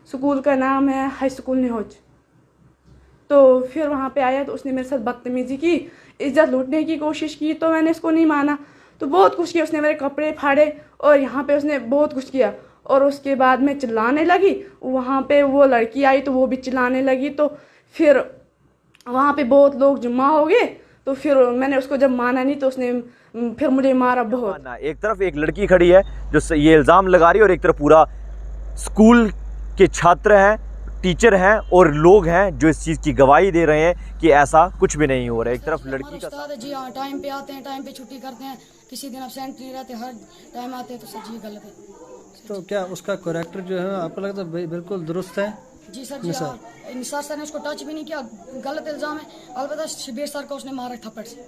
School का नाम है हाई स्कूल निहोज। तो फिर वहाँ पे आया तो उसने मेरे साथ बदतमीज़ी की, इज्जत लूटने की कोशिश की। तो मैंने इसको नहीं माना, तो बहुत कुछ किया। उसने मेरे कपड़े फाड़े और यहाँ पे उसने बहुत कुछ किया। और उसके बाद मैं चिल्लाने लगी, वहाँ पे वो लड़की आई तो वो भी चिल्लाने लगी। तो फिर वहाँ पे बहुत लोग जमा हो गए। तो फिर मैंने उसको जब माना नहीं तो उसने फिर मुझे मारा बहुत। एक तरफ एक लड़की खड़ी है जो ये इल्ज़ाम लगा रही है और एक तरफ पूरा स्कूल के छात्र हैं, टीचर हैं और लोग हैं जो इस चीज़ की गवाही दे रहे हैं कि ऐसा कुछ भी नहीं हो रहा है। एक तरफ लड़की का उस्ताद है जी, हाँ टाइम पे आते हैं, टाइम पे छुट्टी करते हैं, किसी दिन एब्सेंट नहीं रहते, हर टाइम आते हैं। तो सर जी गलत है। तो क्या उसका कैरेक्टर जो है आपको लगता है बिल्कुल दुरुस्त है? जी सर जी, हाँ निसार सर ने उसको टच भी नहीं किया, गलत इल्जाम है। अलबत्ता शबीर सर को उसने मारा थप्पड़ से।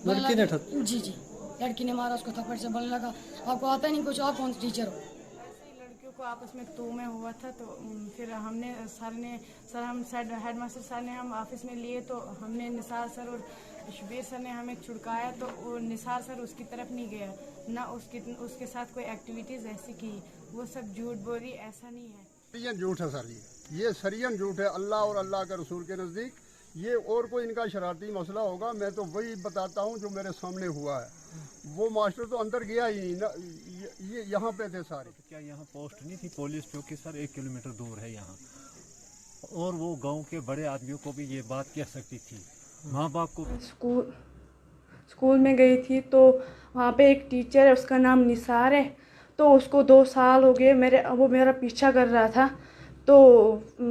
लड़की ने जी जी, लड़की ने मारा उसको थप्पड़ से। बोलने लगा आपको आता ही नहीं कुछ, आप कौन टीचर हो। लड़कियों को आपस में तो में हुआ था। तो फिर हमने हम हेडमास्टर सर ने हम ऑफिस में लिए। तो हमने निसार सर और शबीर सर ने हमें छुड़काया। तो वो निसार सर उसकी तरफ नहीं गया, ना उसके साथ कोई एक्टिविटीज़ ऐसी की। वो सब झूठ बोली, ऐसा नहीं है। सरियन झूठ है सर जी, ये सरियन झूठ है। अल्लाह और अल्लाह के रसूल के नज़दीक ये और कोई इनका शरारती मसला होगा। मैं तो वही बताता हूँ जो मेरे सामने हुआ है। वो मास्टर तो अंदर गया ही नहीं ना, ये यहाँ पे थे सारे। क्या यहाँ पोस्ट नहीं थी पुलिस, जो कि सर 1 किलोमीटर दूर है यहाँ, और वो गांव के बड़े आदमियों को भी ये बात कह सकती थी, माँ बाप को। स्कूल में गई थी तो वहाँ पे एक टीचर है, उसका नाम निसार है। तो उसको 2 साल हो गए, वो मेरा पीछा कर रहा था। तो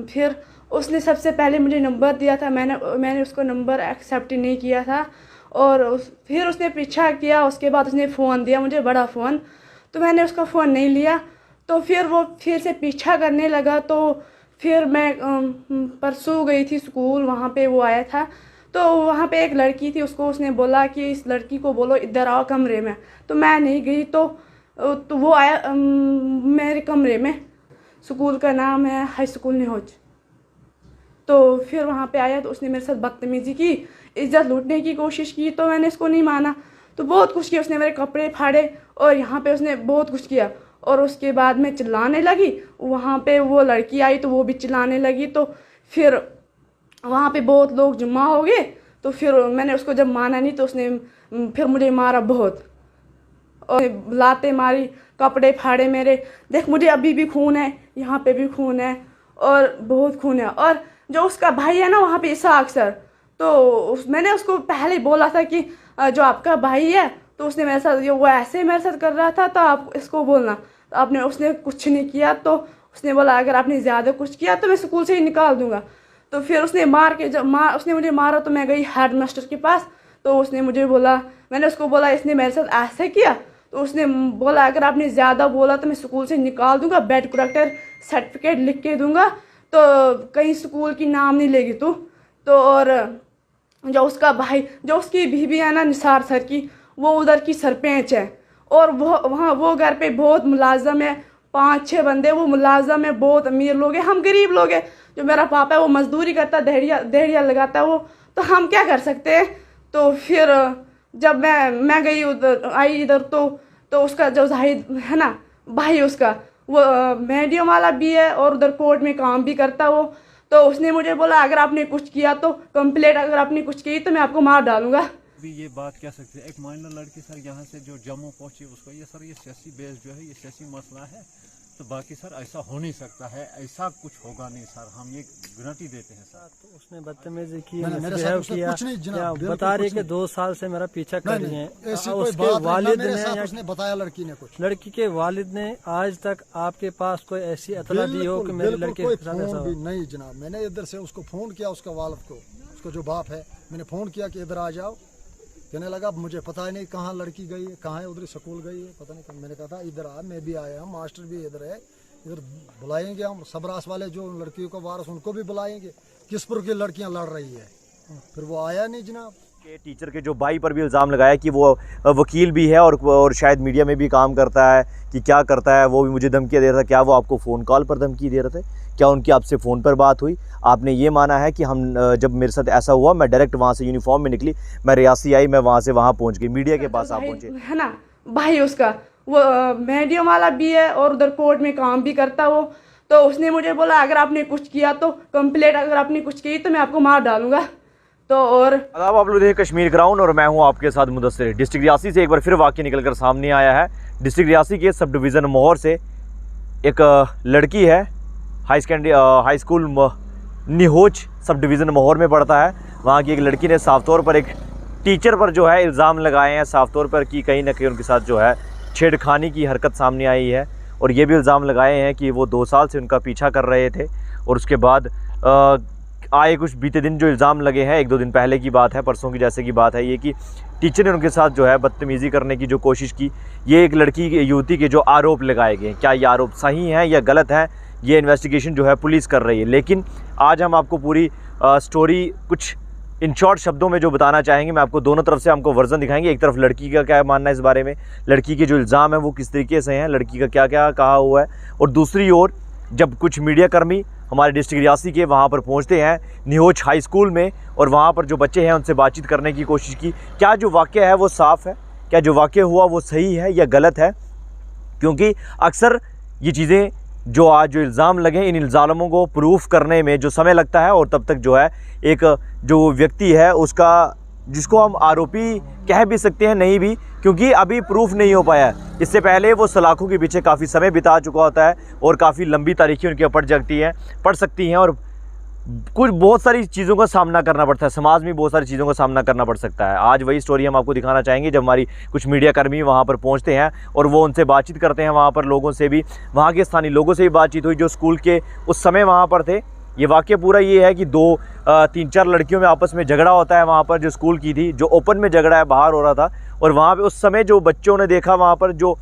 फिर उसने सबसे पहले मुझे नंबर दिया था, मैंने उसको नंबर एक्सेप्ट नहीं किया था। और फिर उसने पीछा किया। उसके बाद उसने फ़ोन दिया मुझे, बड़ा फ़ोन। तो मैंने उसका फ़ोन नहीं लिया। तो फिर वो फिर से पीछा करने लगा। तो फिर मैं परसों गई थी स्कूल, वहाँ पे वो आया था। तो वहाँ पे एक लड़की थी, उसने बोला कि इस लड़की को बोलो इधर आओ कमरे में। तो मैं नहीं गई। तो वो आया मेरे कमरे में। स्कूल का नाम है हाई स्कूल निहोज। तो फिर वहाँ पे आया तो उसने मेरे साथ बदतमीज़ी की, इज्जत लूटने की कोशिश की। तो मैंने इसको नहीं माना, तो बहुत कुछ किया। उसने मेरे कपड़े फाड़े और यहाँ पे उसने बहुत कुछ किया। और उसके बाद मैं चिल्लाने लगी, वहाँ पे वो लड़की आई तो वो भी चिल्लाने लगी। तो फिर वहाँ पे बहुत लोग जमा हो गए। तो फिर मैंने उसको जब माना नहीं तो उसने फिर मुझे मारा बहुत, और लाते मारी, कपड़े फाड़े मेरे। देख मुझे अभी भी खून है, यहाँ पे भी खून है और बहुत खून है। और जो उसका भाई है ना वहाँ पे इसाक सर, तो मैंने उसको पहले बोला था कि जो आपका भाई है, तो उसने मेरे साथ वो ऐसे मेरे साथ कर रहा था तो आप इसको बोलना। तो उसने कुछ नहीं किया। तो उसने बोला अगर आपने ज़्यादा कुछ किया तो मैं स्कूल से ही निकाल दूँगा। तो फिर उसने उसने मुझे मारा। तो मैं गई हेड मास्टर के पास। तो उसने मुझे बोला, मैंने उसको बोला इसने मेरे साथ ऐसे किया। तो उसने बोला अगर आपने ज़्यादा बोला तो मैं स्कूल से निकाल दूंगा, बेड करेक्टर सर्टिफिकेट लिख के दूंगा, तो कहीं स्कूल की नाम नहीं लेगी तू। तो और जो उसका भाई, जो उसकी बीवी है ना निसार सर की, वो उधर की सरपंच है। और वो घर पे बहुत मुलाजम है, 5-6 बंदे वो मुलाजम है, बहुत अमीर लोग हैं। हम गरीब लोग हैं। जो मेरा पापा है वो मजदूरी करता है, दहेड़िया लगाता है वो। तो हम क्या कर सकते हैं। तो फिर जब मैं गई उधर आई इधर, तो उसका जो जाहिद है ना भाई, उसका वो मीडियम वाला भी है और उधर कोर्ट में काम भी करता वो। तो उसने मुझे बोला अगर आपने कुछ किया तो कंप्लेंट, अगर आपने कुछ की तो मैं आपको मार डालूंगा। भी ये बात कह सकते हैं, एक माइनर लड़की सर यहाँ से जो जम्मू पहुंची उसको ये सर ये सियासी बेस जो है, ये सियासी मसला है। तो बाकी सर ऐसा हो नहीं सकता है, ऐसा कुछ होगा नहीं सर, हम ये गारंटी देते हैं सर। तो उसने बदतमीजी की, किया, बता रही कि 2 साल से मेरा पीछा कर रही है। उसके वालिद ने उसने बताया लड़की ने कुछ, लड़की के वालिद ने आज तक आपके पास कोई ऐसी इतला दी हो कि मेरे लड़के के साथ ऐसा हो? नहीं जनाब, मैंने इधर से उसको फ़ोन किया, उसका वालिद को, उसको जो बाप है, मैंने फ़ोन किया कि इधर आ जाओ। कहने लगा मुझे पता ही नहीं कहाँ लड़की गई है, कहाँ है, उधर स्कूल गई है, पता नहीं। मैंने कहा था इधर आ, मैं भी आया हूँ, मास्टर भी इधर है, इधर बुलाएंगे हम। सबरास वाले जो लड़कियों का वारस उनको भी बुलाएंगे, किसपुर की लड़कियाँ लड़ रही है। फिर वो आया नहीं जनाब। के टीचर के जो भाई पर भी इल्ज़ाम लगाया कि वो वकील भी है और शायद मीडिया में भी काम करता है, कि क्या करता है, वो भी मुझे धमकियाँ दे रहा था। क्या वो आपको फ़ोन कॉल पर धमकी दे रहे थे? क्या उनकी आपसे फ़ोन पर बात हुई? आपने ये माना है कि हम जब मेरे साथ ऐसा हुआ मैं डायरेक्ट वहाँ से यूनिफॉर्म में निकली, मैं रियासी आई, मैं वहाँ से वहाँ पहुँच गई, मीडिया के पास आप पहुँचे है ना भाई उसका, वो मीडियम वाला भी है और उधर कोर्ट में काम भी करता वो। तो उसने मुझे बोला अगर आपने कुछ किया तो कंप्लेंट, अगर आपने कुछ की तो मैं आपको मार डालूंगा। तो और अब आप लोग देखें कश्मीर ग्राउंड और मैं हूं आपके साथ मुदस्सिर। डिस्ट्रिक्ट रियासी से एक बार फिर वाक़या निकल कर सामने आया है। डिस्ट्रिक्ट रियासी के सब डिवीज़न मोहर से एक लड़की है, हाई स्कूल निहोच सब डिवीज़न मोहर में पढ़ता है। वहाँ की एक लड़की ने साफ तौर पर एक टीचर पर जो है इल्ज़ाम लगाए हैं, साफ तौर पर कि कहीं ना कहीं उनके साथ जो है छेड़खानी की हरकत सामने आई है। और ये भी इल्ज़ाम लगाए हैं कि वो 2 साल से उनका पीछा कर रहे थे। और उसके बाद आए कुछ बीते दिन जो इल्ज़ाम लगे हैं, 1-2 दिन पहले की बात है, परसों की जैसे की बात है ये, कि टीचर ने उनके साथ जो है बदतमीज़ी करने की जो कोशिश की। ये एक लड़की युवती के जो आरोप लगाए गए, क्या ये आरोप सही हैं या गलत हैं, ये इन्वेस्टिगेशन जो है पुलिस कर रही है। लेकिन आज हम आपको पूरी स्टोरी कुछ इन शॉर्ट शब्दों में जो बताना चाहेंगे। मैं आपको दोनों तरफ से हमको वर्जन दिखाएंगे। एक तरफ लड़की का क्या मानना है इस बारे में, लड़की के जो इल्ज़ाम है वो किस तरीके से हैं, लड़की का क्या क्या कहा हुआ है। और दूसरी ओर जब कुछ मीडिया कर्मी हमारे डिस्ट्रिक्ट रियासी के वहाँ पर पहुँचते हैं निहोच हाई स्कूल में, और वहाँ पर जो बच्चे हैं उनसे बातचीत करने की कोशिश की, क्या जो वाक़या है वो साफ़ है, क्या जो वाक़या हुआ वो सही है या गलत है। क्योंकि अक्सर ये चीज़ें जो आज जो इल्ज़ाम लगे, इन इल्ज़ामों को प्रूफ करने में जो समय लगता है, और तब तक जो है एक जो व्यक्ति है उसका, जिसको हम आरोपी कह भी सकते हैं नहीं भी, क्योंकि अभी प्रूफ नहीं हो पाया है। इससे पहले वो सलाखों के पीछे काफ़ी समय बिता चुका होता है और काफ़ी लंबी तारीखें उनके ऊपर पड़ सकती हैं, और कुछ बहुत सारी चीज़ों का सामना करना पड़ता है, समाज में बहुत सारी चीज़ों का सामना करना पड़ सकता है। आज वही स्टोरी हम आपको दिखाना चाहेंगे जब हमारी कुछ मीडिया कर्मी वहाँ पर पहुँचते हैं और वो उनसे बातचीत करते हैं। वहाँ पर लोगों से भी, वहाँ के स्थानीय लोगों से भी बातचीत हुई जो स्कूल के उस समय वहाँ पर थे। ये वाक़या पूरा ये है कि 2-3-4 लड़कियों में आपस में झगड़ा होता है वहाँ पर, जो स्कूल की थी, जो ओपन में झगड़ा है बाहर हो रहा था। और वहाँ पे उस समय जो बच्चों ने देखा, वहाँ पर जो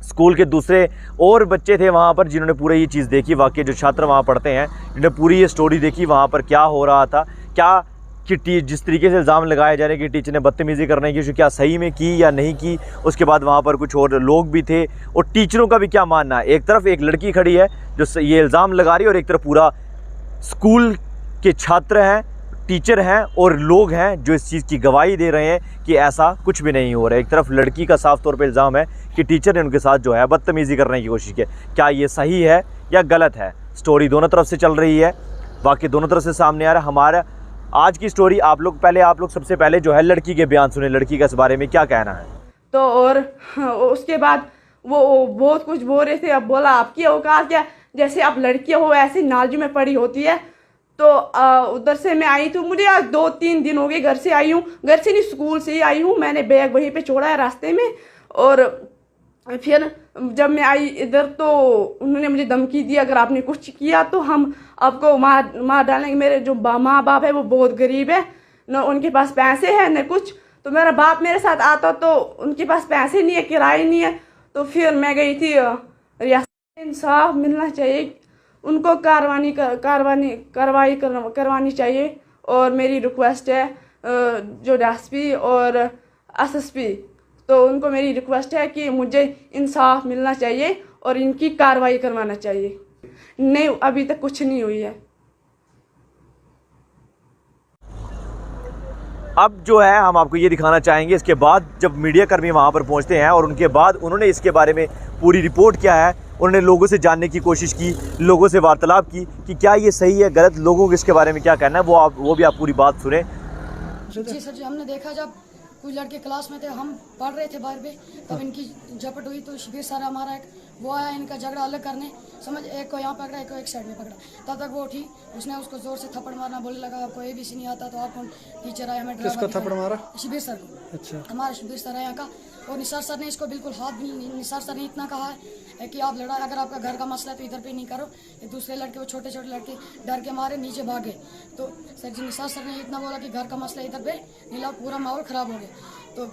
स्कूल के दूसरे और बच्चे थे वहाँ पर जिन्होंने पूरी ये चीज़ देखी, वाकई जो छात्र वहाँ पढ़ते हैं जिन्होंने पूरी ये स्टोरी देखी, वहाँ पर क्या हो रहा था, क्या कि जिस तरीके से इल्ज़ाम लगाए जा रहे हैं कि टीचर ने बदतमीज़ी करने की, क्या सही में की या नहीं की। उसके बाद वहाँ पर कुछ और लोग भी थे और टीचरों का भी क्या मानना है। एक तरफ एक लड़की खड़ी है जो ये इल्ज़ाम लगा रही है और एक तरफ पूरा स्कूल के छात्र हैं, टीचर हैं और लोग हैं जो इस चीज़ की गवाही दे रहे हैं कि ऐसा कुछ भी नहीं हो रहा है। एक तरफ लड़की का साफ तौर पे इल्ज़ाम है कि टीचर ने उनके साथ जो है बदतमीज़ी करने की कोशिश की। क्या ये सही है या गलत है? स्टोरी दोनों तरफ से चल रही है, बाकी दोनों तरफ से सामने आ रहा है। हमारा आज की स्टोरी आप लोग सबसे पहले जो है लड़की के बयान सुने, लड़की का इस बारे में क्या कहना है। तो और उसके बाद वो बहुत कुछ बोल रहे थे। अब बोला आपकी औकात क्या, जैसे आप लड़कियाँ हो ऐसे नाजू में पड़ी होती है। तो उधर से मैं आई, तो मुझे आज 2-3 दिन हो गए घर से आई हूँ, घर से नहीं स्कूल से ही आई हूँ। मैंने बैग वहीं पे छोड़ा है रास्ते में। और फिर जब मैं आई इधर तो उन्होंने मुझे धमकी दी, अगर आपने कुछ किया तो हम आपको मार डालेंगे। मेरे जो माँ बाप है वो बहुत गरीब है, न उनके पास पैसे हैं न कुछ। तो मेरा बाप मेरे साथ आता तो उनके पास पैसे नहीं है, किराए नहीं है। तो फिर मैं गई थी रियासत। इंसाफ मिलना चाहिए उनको, कार्रवाई करवानी चाहिए। और मेरी रिक्वेस्ट है जो एसपी और एसएसपी, तो उनको मेरी रिक्वेस्ट है कि मुझे इंसाफ मिलना चाहिए और इनकी कार्रवाई करवाना चाहिए। नहीं, अभी तक कुछ नहीं हुई है। अब जो है हम आपको ये दिखाना चाहेंगे, इसके बाद जब मीडिया कर्मी वहाँ पर पहुँचते हैं और उनके बाद उन्होंने इसके बारे में पूरी रिपोर्ट क्या है, उन्होंने लोगों से जानने की कोशिश की, लोगों से वार्तालाप की कि क्या ये सही है गलत, लोगों को इसके बारे में क्या कहना है, वो भी आप पूरी बात सुने। जी सर जी, हमने देखा जब कुछ लड़के क्लास में थे, हम पढ़ रहे थे बाहर पे, तब इनकी झपट हुई। तो शबीर सर हमारा एक वो आया इनका झगड़ा अलग करने, समझ, एक को यहाँ पकड़ा, एक को एक साइड में पकड़ा। तब तक वो उठी, उसने उसको जोर से थप्पड़ मारना, बोलने लगा आपको ABC नहीं आता तो आप कौन टीचर आया, हमें किसको थप्पड़ मारा? शबीर सर को। अच्छा। हमारे शबीर सर है यहाँ का। और निसार सर ने इसको बिल्कुल हाथ भी, निसार सर ने इतना कहा है कि आप लड़ाई, अगर आपका घर का मसला है तो इधर पे नहीं करो। ये दूसरे लड़के, वो छोटे छोटे लड़के डर के मारे नीचे भागे। तो सर जी निसार सर ने इतना बोला कि घर का मसला इधर पे नहीं लाओ, पूरा माहौल ख़राब हो गया। तो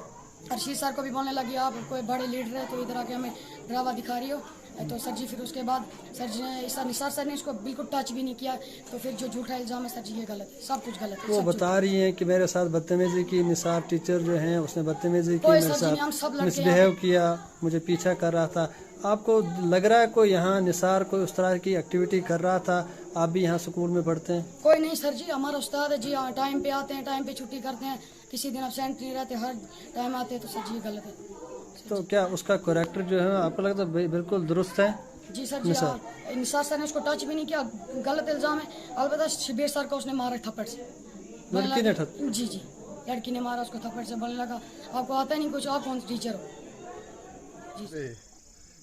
अर्शीद सर को भी बोलने लगी आप कोई बड़े लीडर है तो इधर आके हमें ड्रामा दिखा रही हो। तो सर जी फिर उसके बाद सर जी ने, निसार सर ने इसको बिल्कुल टच भी नहीं किया। तो फिर जो झूठा इल्ज़ाम है सर जी ये गलत है, सब कुछ गलत है। वो बता रही हैं कि मेरे साथ बदतमीजी की, निसार टीचर जो हैं उसने बदतमीजी की, मेरे साथ मिसबिहेव किया, मुझे पीछा कर रहा था। आपको लग रहा है कोई यहाँ निसार कोई उस तरह की एक्टिविटी कर रहा था? आप भी यहाँ स्कूल में पढ़ते हैं? कोई नहीं सर जी, हमारा उस्ताद है जी, टाइम पे आते हैं, टाइम पे छुट्टी करते हैं, किसी दिन एब्सेंट नहीं रहते, हर टाइम आते हैं। तो सर जी गलत है। तो क्या उसका करैक्टर जो है आपको लगता है बिल्कुल दुरुस्त है? जी सर जी हाँ, निसार सर ने उसको टच भी नहीं किया, गलत इल्जाम है। अलबत्ता शबीर सर को उसने मारा थप्पड़ से। लड़की ने जी जी, लड़की ने मारा उसको थप्पड़ से। बोलने लगा आपको आता नहीं कुछ, आप कौन सा टीचर हो।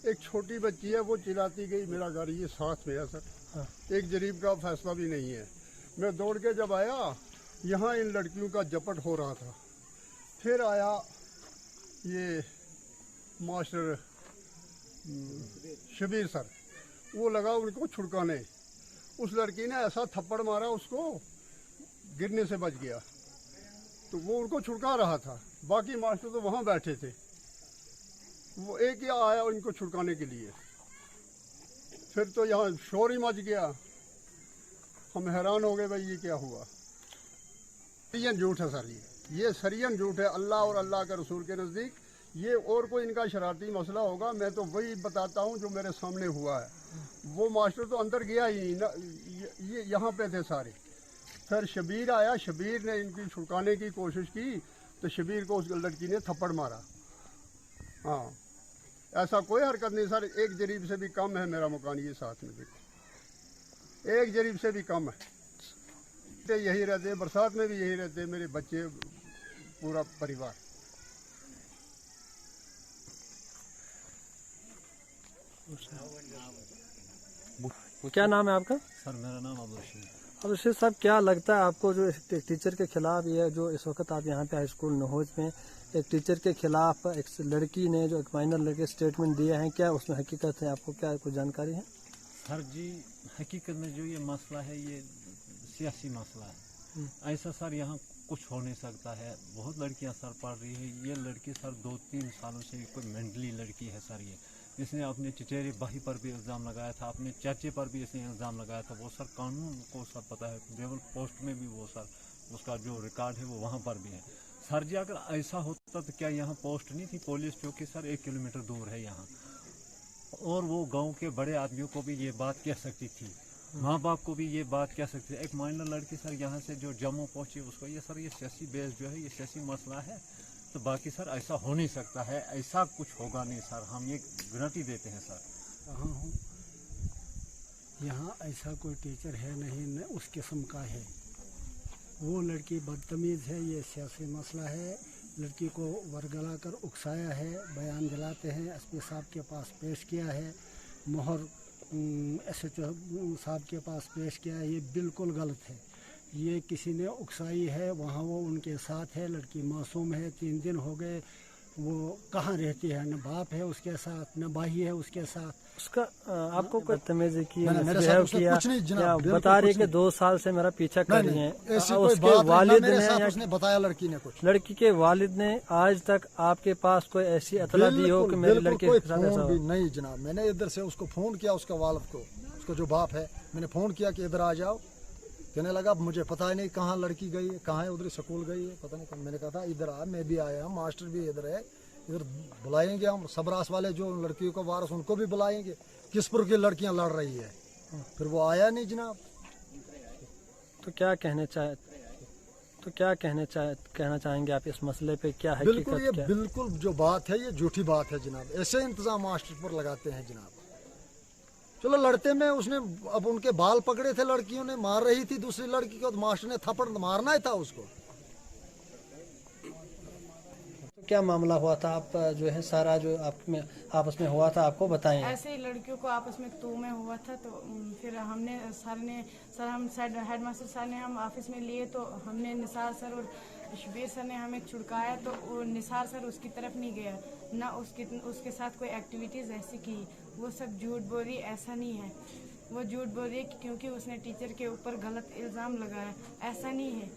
एक छोटी बच्ची है, वो चिल्लाती गई मेरा घर ये साथ में है सर। एक जरीब का फैसला भी नहीं है। मैं दौड़ के जब आया, यहाँ इन लड़कियों का झपट हो रहा था। फिर आया ये मास्टर शबीर सर, वो लगा उनको छुड़काने। उस लड़की ने ऐसा थप्पड़ मारा, उसको गिरने से बच गया। तो वो उनको छुड़का रहा था, बाकी मास्टर तो वहाँ बैठे थे। वो एक ही आया इनको छुड़काने के लिए। फिर तो यहाँ शोर ही मच गया। हम हैरान हो गए, भाई ये क्या हुआ। सरियन झूठ है सर, ये सरियन झूठ है अल्लाह और अल्लाह के रसूल के नज़दीक। ये और कोई इनका शरारती मसला होगा, मैं तो वही बताता हूँ जो मेरे सामने हुआ है। वो मास्टर तो अंदर गया ही नहीं ना, ये यहाँ पे थे सारे। फिर शबीर आया, शबीर ने इनकी छुड़काने की कोशिश की तो शबीर को उस लड़की ने थप्पड़ मारा। हाँ, ऐसा कोई हरकत नहीं सर। एक जरीब से भी कम है मेरा मकान, ये साथ में देखो, एक जरीब से भी कम है। यही रहते, बरसात में भी यही रहते, मेरे बच्चे, पूरा परिवार। क्या नाम है आपका? सर मेरा नाम अब्दुल रशीद। अब रशीद साहब, क्या लगता है आपको जो एक टीचर के खिलाफ ये जो इस वक्त आप यहाँ पे हाई स्कूल नहोज में एक टीचर के खिलाफ एक लड़की ने जो एक माइनर लड़के स्टेटमेंट दिया है, क्या उसमें हकीकत है? आपको क्या कुछ जानकारी है? सर जी, हकीकत में जो ये मसला है ये सियासी मसला है। ऐसा सर यहाँ कुछ हो नहीं सकता है। बहुत लड़कियाँ सर पढ़ रही है। ये लड़की सर 2-3 सालों से कोई मेंटली लड़की है सर। ये इसने अपने चचेरे भाई पर भी इल्ज़ाम लगाया था, अपने चाचे पर भी इसने इल्ज़ाम लगाया था। वो सर कानून को सब पता है, लेवल पोस्ट में भी वो सर उसका जो रिकॉर्ड है वो वहाँ पर भी है। सर जी अगर ऐसा होता तो क्या यहाँ पोस्ट नहीं थी पुलिस चौकी सर 1 किलोमीटर दूर है यहाँ, और वो गांव के बड़े आदमियों को भी ये बात कह सकती थी, माँ बाप को भी ये बात कह सकती थी। एक माइनर लड़की सर यहाँ से जो जम्मू पहुँची उसको ये सर ये सियासी बेस जो है ये सियासी मसला है। तो बाकी सर ऐसा हो नहीं सकता है, ऐसा कुछ होगा नहीं सर, हम ये गारंटी देते हैं सर। कहाँ हूँ, यहाँ ऐसा कोई टीचर है नहीं, न उस किस्म का है। वो लड़की बदतमीज़ है, ये सियासी मसला है। लड़की को वरगला कर उकसाया है, बयान दिलाते हैं, एसपी साहब के पास पेश किया है, मोहर SHO साहब के पास पेश किया है। ये बिल्कुल गलत है, ये किसी ने उकसाई है। वहाँ वो उनके साथ है, लड़की मासूम है, 3 दिन हो गए। वो कहाँ रहती है, न बाप है उसके साथ, न भाई है उसके साथ। उसका आपको कोई तमीज़ की मेरे साथ उसने कुछ नहीं जनाब, बता रही कि 2 साल से मेरा पीछा कर रही है। ऐसी कोई उसके बात वालिद मेरे ने साथ उसने बताया लड़की ने कुछ। लड़की के वालिद ने आज तक आपके पास कोई ऐसी इत्तला दी हो कि मेरी लड़की के साथ ऐसा हो? नहीं जनाब, मैंने इधर से उसको फोन किया, उसका वालिद को, उसका जो बाप है, मैंने फोन किया कि इधर आ जाओ। कहने लगा मुझे पता ही नहीं कहाँ लड़की गई है, कहाँ है, उधर स्कूल गई है, पता नहीं। मैंने कहा था इधर आ, मैं भी आया हूँ, मास्टर भी इधर है, इधर बुलाएंगे हम, सबरास वाले जो लड़कियों का वारस उनको भी बुलाएंगे, किस पर की लड़कियां लड़ रही है। फिर वो आया नहीं जनाब। तो क्या कहना चाहेंगे आप इस मसले पे? क्या है बिल्कुल ये बिल्कुल जो बात है ये झूठी बात है जनाब। ऐसे इंतजाम मास्टर पर लगाते हैं जनाब। चलो लड़ते में उसने अब उनके बाल पकड़े थे, लड़कियों ने मार रही थी दूसरी लड़की को, तो मास्टर ने थप्पड़ मारना ही था उसको। तो क्या मामला हुआ था? आप जो है सारा जो आपस में हुआ था आपको बताएं। ऐसे ही लड़कियों को आपस में तू में हुआ था। तो फिर हमने हम हेडमास्टर सर ने हम ऑफिस में लिए, तो हमने निसार सर और शबीर सर ने हमें छुड़काया। तो वो निसार सर उसकी तरफ नहीं गया, ना उसके साथ कोई एक्टिविटीज़ ऐसी की। वो सब झूठ बोल रही, ऐसा नहीं है। वो झूठ बोल रही है क्योंकि उसने टीचर के ऊपर गलत इल्ज़ाम लगाया, ऐसा नहीं है।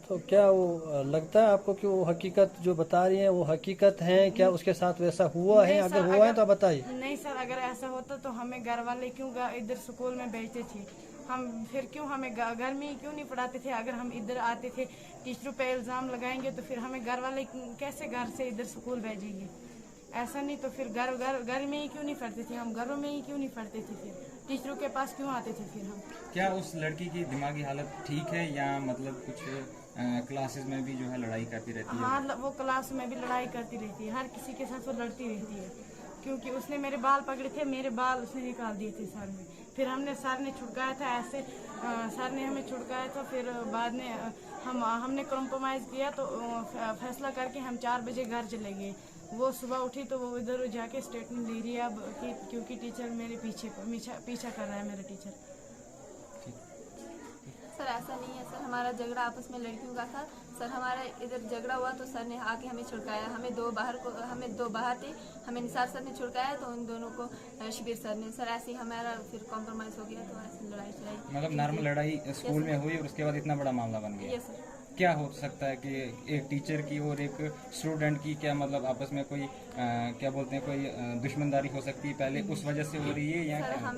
तो क्या वो लगता है आपको कि वो हकीकत जो बता रही है वो हकीकत है? क्या उसके साथ वैसा हुआ है? अगर हुआ है तो बताइए। नहीं सर, अगर ऐसा होता तो हमें घर वाले क्यों इधर स्कूल में भेजते थे? हम फिर क्यों हमें घर में ही क्यों नहीं पढ़ाते थे? अगर हम इधर आते थे टीचरों पे इल्ज़ाम लगाएंगे तो फिर हमें घर वाले कैसे घर से इधर स्कूल भेजेंगे? ऐसा नहीं तो फिर घर में ही क्यों नहीं पढ़ते थे? हम घरों में ही क्यों नहीं पढ़ते थे? फिर टीचरों के पास क्यों आते थे? फिर हम क्या उस लड़की की दिमागी हालत ठीक है या मतलब कुछ क्लासेस में भी जो है लड़ाई करती रहती है? हाँ, वो क्लास में भी लड़ाई करती रहती है, हर किसी के साथ वो लड़ती रहती है। क्योंकि उसने मेरे बाल पकड़े थे, मेरे बाल उसने निकाल दिए थे सर में। फिर सर ने छुड़काया था ऐसे, सर ने हमें छुड़काया था। फिर बाद में हमने कॉम्प्रोमाइज़ किया तो फैसला करके हम 4 बजे घर चले गए। वो सुबह उठी तो वो इधर जाके स्टेटमेंट दे रही है अब कि क्योंकि टीचर मेरे पीछा कर रहा है मेरा टीचर। सर ऐसा नहीं है सर, हमारा झगड़ा आपस में लड़कियों का था सर। हमारा इधर झगड़ा हुआ तो सर ने आके हमें छुड़काया। हमें दो बाहर थे, हमें निसार सर ने छुड़काया तो उन दोनों को शिबिर सर ने। सर ऐसे ही हमारा फिर कॉम्प्रोमाइज़ हो गया तो ऐसे लड़ाई चलाई। मतलब नॉर्मल लड़ाई स्कूल में हुई और उसके बाद इतना बड़ा मामला बन गया। Yes sir. क्या हो सकता है कि एक टीचर की और एक स्टूडेंट की क्या मतलब आपस में कोई क्या बोलते हैं कोई दुश्मनदारी हो सकती है पहले, उस वजह से हो रही है या सर? क्या?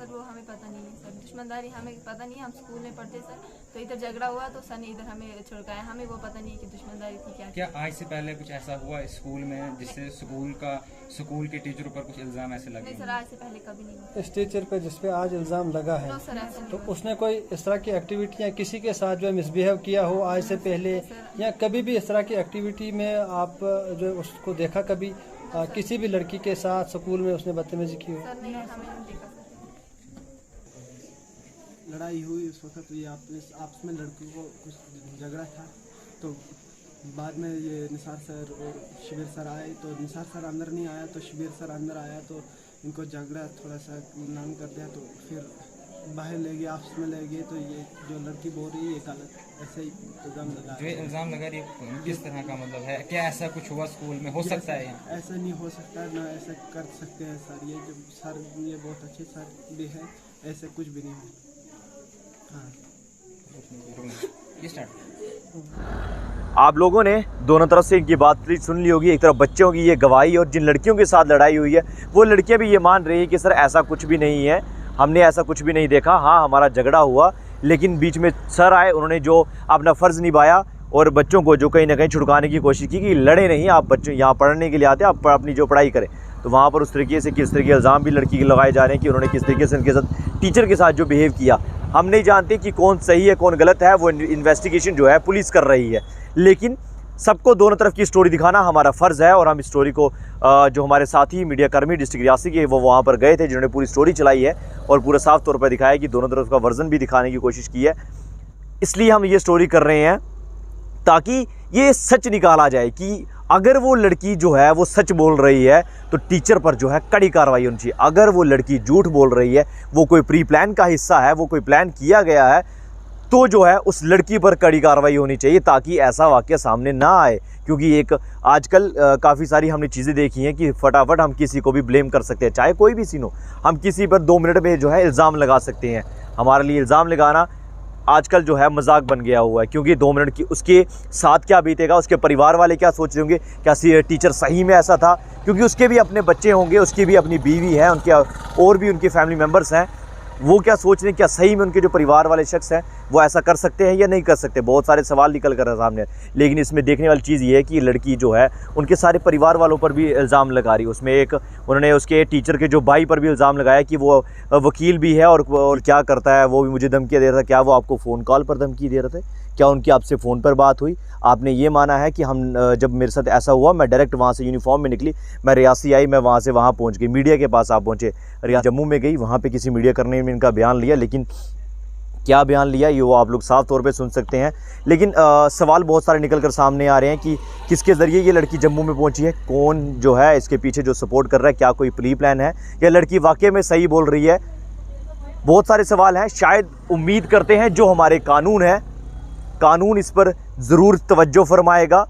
वो हमें पता नहीं है सर, दुश्मनदारी हमें पता नहीं है। हम स्कूल में पढ़ते सर, तो इधर झगड़ा हुआ तो सर ने इधर हमें छुड़काया। हमें वो पता नहीं है कि दुश्मनदारी थी क्या। आज से पहले कुछ ऐसा हुआ स्कूल में जिससे स्कूल के टीचरों पर कुछ इल्जाम ऐसे लगे? नहीं सर, आज से पहले कभी नहीं हुआ। इस टीचर पे जिसपे आज इल्जाम लगा है सर, ऐसा नहीं तो हुआ। उसने कोई इस तरह की एक्टिविटी या किसी के साथ जो मिसबिहेव किया हो आज से पहले, या कभी भी इस तरह की एक्टिविटी में आप जो उसको देखा कभी किसी भी लड़की के साथ स्कूल में उसने बदतमीजी की हो? सर नहीं, हमें नहीं देखा सर। लड़ाई हुई उस वक्त ये आपस में लड़कियों को कुछ झगड़ा था, तो बाद में ये निसार सर और शिबिर सर आए। तो निसार सर अंदर नहीं आया तो शिबिर सर अंदर आया, तो इनको झगड़ा थोड़ा सा नाम कर दिया। तो फिर बाहर ले गए, आपस में ले गए। तो ये जो लड़की बोल रही है ये गलत, ऐसे ही इल्ज़ाम लगा। जो इल्ज़ाम लगा रही है किस तरह का मतलब है? क्या ऐसा कुछ हुआ स्कूल में? हो सकता है यहाँ? ऐसा नहीं हो सकता, ना ऐसा कर सकते हैं सर। ये जो सर ये बहुत अच्छे सर भी है, ऐसे कुछ भी नहीं है। आप लोगों ने दोनों तरफ से इनकी बात सुन ली होगी। एक तरफ बच्चों की ये गवाही और जिन लड़कियों के साथ लड़ाई हुई है वो लड़कियां भी ये मान रही है कि सर ऐसा कुछ भी नहीं है, हमने ऐसा कुछ भी नहीं देखा। हाँ, हमारा झगड़ा हुआ लेकिन बीच में सर आए, उन्होंने जो अपना फ़र्ज़ निभाया और बच्चों को जो कहीं ना कहीं छुड़काने की कोशिश की कि लड़े नहीं, आप बच्चों यहाँ पढ़ने के लिए आते, आप अपनी जो पढ़ाई करें। तो वहाँ पर उस तरीके से किस तरीके इल्ज़ाम भी लड़की के लगाए जा रहे हैं कि उन्होंने किस तरीके से उनके साथ टीचर के साथ जो बिहेव किया। हम नहीं जानते कि कौन सही है कौन गलत है, वो इन्वेस्टिगेशन जो है पुलिस कर रही है। लेकिन सबको दोनों तरफ की स्टोरी दिखाना हमारा फ़र्ज़ है और हम इस स्टोरी को जो हमारे साथी मीडिया कर्मी डिस्ट्रिक्ट रियासी के वो वहाँ पर गए थे जिन्होंने पूरी स्टोरी चलाई है और पूरा साफ तौर पर दिखाया कि दोनों तरफ का वर्जन भी दिखाने की कोशिश की है। इसलिए हम ये स्टोरी कर रहे हैं ताकि ये सच निकाला जाए कि अगर वो लड़की जो है वो सच बोल रही है तो टीचर पर जो है कड़ी कार्रवाई होनी चाहिए। अगर वो लड़की झूठ बोल रही है, वो कोई प्री प्लान का हिस्सा है, वो कोई प्लान किया गया है, तो जो है उस लड़की पर कड़ी कार्रवाई होनी चाहिए ताकि ऐसा वाक़या सामने ना आए। क्योंकि एक आजकल काफ़ी सारी हमने चीज़ें देखी हैं कि फटाफट हम किसी को भी ब्लेम कर सकते हैं, चाहे कोई भी सीन हो। हम किसी पर 2 मिनट में जो है इल्ज़ाम लगा सकते हैं। हमारे लिए इल्ज़ाम लगाना आजकल जो है मजाक बन गया हुआ है, क्योंकि 2 मिनट की उसके साथ क्या बीतेगा, उसके परिवार वाले क्या सोच रहे होंगे, क्या टीचर सही में ऐसा था, क्योंकि उसके भी अपने बच्चे होंगे, उसकी भी अपनी बीवी है, उनके और भी उनके फैमिली मेम्बर्स हैं। वो क्या सोच रहे हैं, क्या सही में उनके जो परिवार वाले शख्स हैं वो ऐसा कर सकते हैं या नहीं कर सकते। बहुत सारे सवाल निकल कर सामने। लेकिन इसमें देखने वाली चीज़ ये है कि लड़की जो है उनके सारे परिवार वालों पर भी इल्ज़ाम लगा रही है। उसमें एक उन्होंने उसके टीचर के जो भाई पर भी इल्ज़ाम लगाया कि वो वकील भी है और क्या करता है, वो भी मुझे धमकियाँ दे रहा था। क्या वो आपको फ़ोन कॉल पर धमकी दे रहे थे? क्या उनकी आपसे फ़ोन पर बात हुई? आपने ये माना है कि हम जब मेरे साथ ऐसा हुआ मैं डायरेक्ट वहाँ से यूनिफॉर्म में निकली, मैं रियासी आई, मैं वहाँ से वहाँ पहुँच गई, मीडिया के पास आप पहुँचे, जम्मू में गई, वहाँ पे किसी मीडिया करने में इनका बयान लिया। लेकिन क्या बयान लिया ये वो आप लोग साफ तौर पे सुन सकते हैं। लेकिन सवाल बहुत सारे निकल कर सामने आ रहे हैं कि किसके ज़रिए ये लड़की जम्मू में पहुँची है, कौन जो है इसके पीछे जो सपोर्ट कर रहा है, क्या कोई प्री प्लान है या लड़की वाकई में सही बोल रही है। बहुत सारे सवाल हैं। शायद उम्मीद करते हैं जो हमारे कानून है, कानून इस पर ज़रूर तवज्जो फरमाएगा,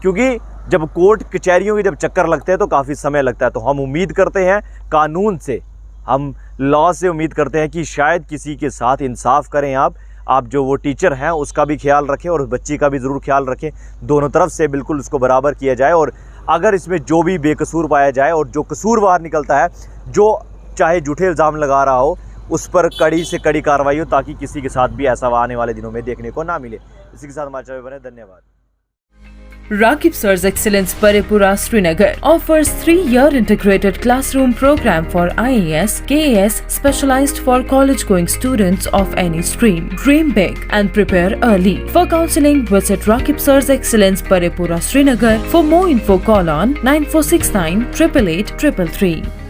क्योंकि जब कोर्ट कचहरियों के जब चक्कर लगते हैं तो काफ़ी समय लगता है। तो हम उम्मीद करते हैं कानून से, हम लॉ से उम्मीद करते हैं कि शायद किसी के साथ इंसाफ करें। आप जो वो टीचर हैं उसका भी ख्याल रखें और उस बच्ची का भी ज़रूर ख्याल रखें। दोनों तरफ से बिल्कुल उसको बराबर किया जाए और अगर इसमें जो भी बेकसूर पाया जाए और जो कसूरवार निकलता है, जो चाहे झूठे इल्ज़ाम लगा रहा हो, उस पर कड़ी से कड़ी कार्रवाई हो ताकि किसी के साथ भी ऐसा आने वाले दिनों में देखने को ना मिले। इसी के साथ हमारे चैनल बने। धन्यवाद। Rakib Sir's Excellence Parepura Srinagar offers 3-year integrated classroom program for IAS, KAS specialized for college-going students of any stream. Dream big and prepare early. For counseling, visit Rakib Sir's Excellence Parepura Srinagar. For more info, call on 9469 888 333.